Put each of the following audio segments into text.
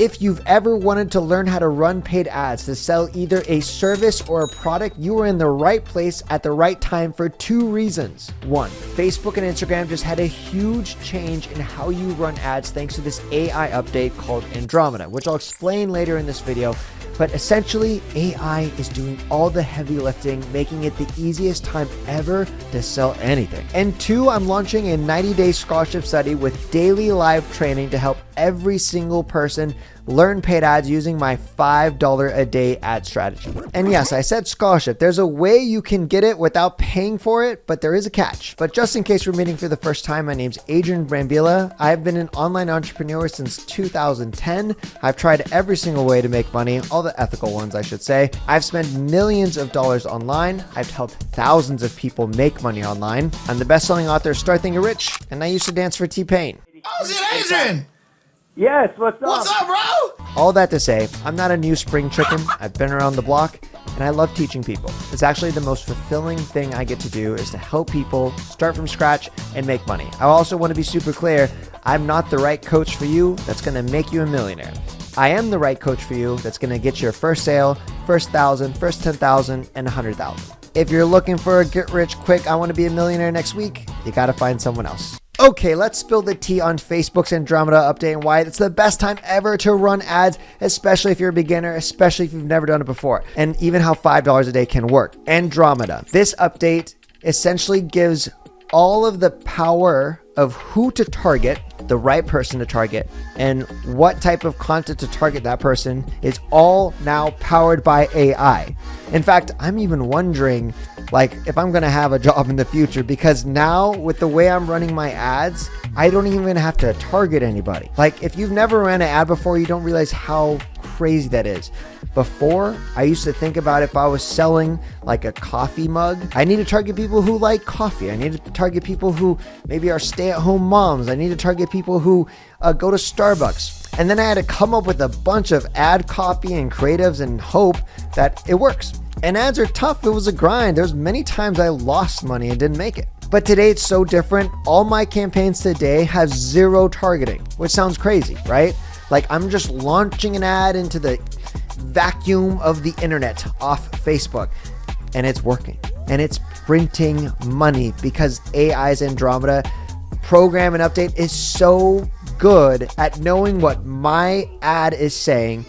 If you've ever wanted to learn how to run paid ads to sell either a service or a product, you are in the right place at the right time for 2 reasons. 1, Facebook and Instagram just had a huge change in how you run ads thanks to this AI update called Andromeda, which I'll explain later in this video. But essentially, AI is doing all the heavy lifting, making it the easiest time ever to sell anything. And 2, I'm launching a 90-day scholarship study with daily live training to help every single person learn paid ads using my $5 a day ad strategy. And yes, I said scholarship. There's a way you can get it without paying for it, but there is a catch. But just in case we're meeting for the first time, my name's Adrian Brambilla. I've been an online entrepreneur since 2010. I've tried every single way to make money, all the ethical ones, I should say. I've spent millions of dollars online. I've helped thousands of people make money online. I'm the best-selling author of Start Thinking Rich, and I used to dance for T-Pain. Oh, is it Adrian? Yes, what's up? What's up, bro? All that to say, I'm not a new spring chicken. I've been around the block, and I love teaching people. It's actually the most fulfilling thing I get to do is to help people start from scratch and make money. I also want to be super clear. I'm not the right coach for you that's going to make you a millionaire. I am the right coach for you that's going to get your first sale, first 1,000, first 10,000, and 100,000. If you're looking for a get rich quick, I want to be a millionaire next week, you got to find someone else. Okay, let's spill the tea on Facebook's Andromeda update and why it's the best time ever to run ads, especially if you're a beginner, especially if you've never done it before, and even how $5 a day can work. Andromeda. This update essentially gives all of the power of who to target, the right person to target, and what type of content to target that person is all now powered by AI. In fact, I'm even wondering like if I'm going to have a job in the future, because now with the way I'm running my ads, I don't even have to target anybody. Like if you've never ran an ad before, you don't realize how crazy that is. Before, I used to think about if I was selling like a coffee mug, I need to target people who like coffee. I need to target people who maybe are stay-at-home moms. I need to target people who go to Starbucks. And then I had to come up with a bunch of ad copy and creatives and hope that it works. And ads are tough. It was a grind. There's many times I lost money and didn't make it. But today it's so different. All my campaigns today have 0 targeting, which sounds crazy, right? Like I'm just launching an ad into the vacuum of the internet off Facebook, and it's working, and it's printing money because AI's Andromeda program and update is so good at knowing what my ad is saying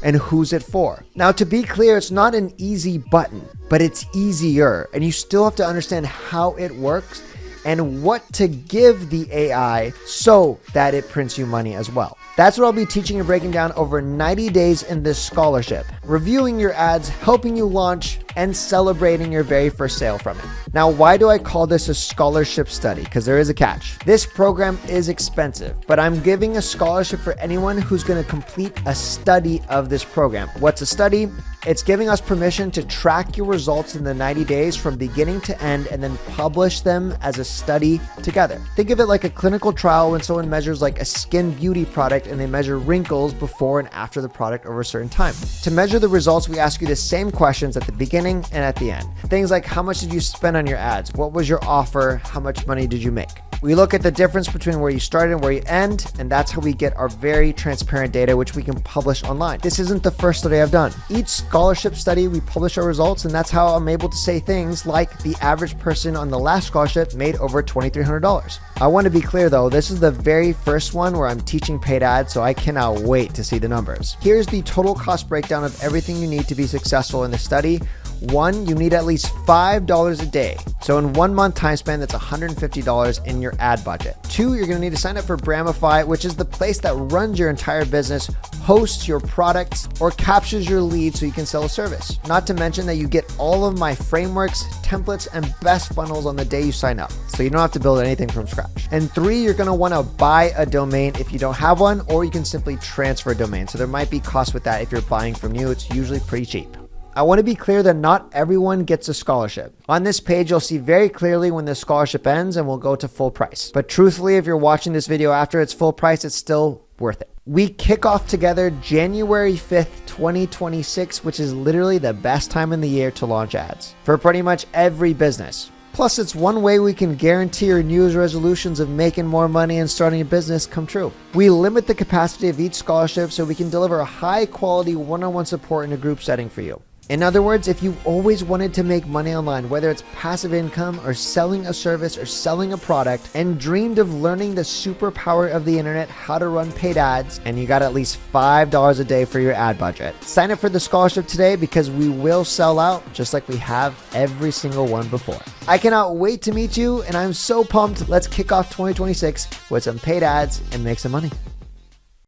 and who's it for. Now, to be clear, it's not an easy button, but it's easier, and you still have to understand how it works and what to give the AI so that it prints you money as well. That's what I'll be teaching and breaking down over 90 days in this scholarship, reviewing your ads, helping you launch, and celebrating your very first sale from it. Now, why do I call this a scholarship study? Because there is a catch. This program is expensive, but I'm giving a scholarship for anyone who's going to complete a study of this program. What's a study? It's giving us permission to track your results in the 90 days from beginning to end and then publish them as a study together. Think of it like a clinical trial when someone measures like a skin beauty product and they measure wrinkles before and after the product over a certain time. To measure the results, we ask you the same questions at the beginning and at the end. Things like how much did you spend on your ads? What was your offer? How much money did you make? We look at the difference between where you started and where you end, and that's how we get our very transparent data, which we can publish online. This isn't the first study I've done. Each scholarship study, we publish our results, and that's how I'm able to say things like the average person on the last scholarship made over $2,300. I want to be clear though, this is the very first one where I'm teaching paid ads, so I cannot wait to see the numbers. Here's the total cost breakdown of everything you need to be successful in the study. 1, you need at least $5 a day. So in 1 month time span, that's $150 in your ad budget. 2, you're gonna need to sign up for Bramify, which is the place that runs your entire business, hosts your products, or captures your leads so you can sell a service. Not to mention that you get all of my frameworks, templates, and best funnels on the day you sign up. So you don't have to build anything from scratch. And 3, you're gonna wanna buy a domain if you don't have one, or you can simply transfer a domain. So there might be costs with that if you're buying from you. It's usually pretty cheap. I want to be clear that not everyone gets a scholarship. On this page, you'll see very clearly when the scholarship ends and we'll go to full price. But truthfully, if you're watching this video after it's full price, it's still worth it. We kick off together January 5th, 2026, which is literally the best time in the year to launch ads for pretty much every business. Plus, it's one way we can guarantee your New Year's resolutions of making more money and starting a business come true. We limit the capacity of each scholarship so we can deliver a high-quality one-on-one support in a group setting for you. In other words, if you've always wanted to make money online, whether it's passive income or selling a service or selling a product, and dreamed of learning the superpower of the internet, how to run paid ads, and you got at least $5 a day for your ad budget, sign up for the scholarship today because we will sell out just like we have every single one before. I cannot wait to meet you, and I'm so pumped. Let's kick off 2026 with some paid ads and make some money.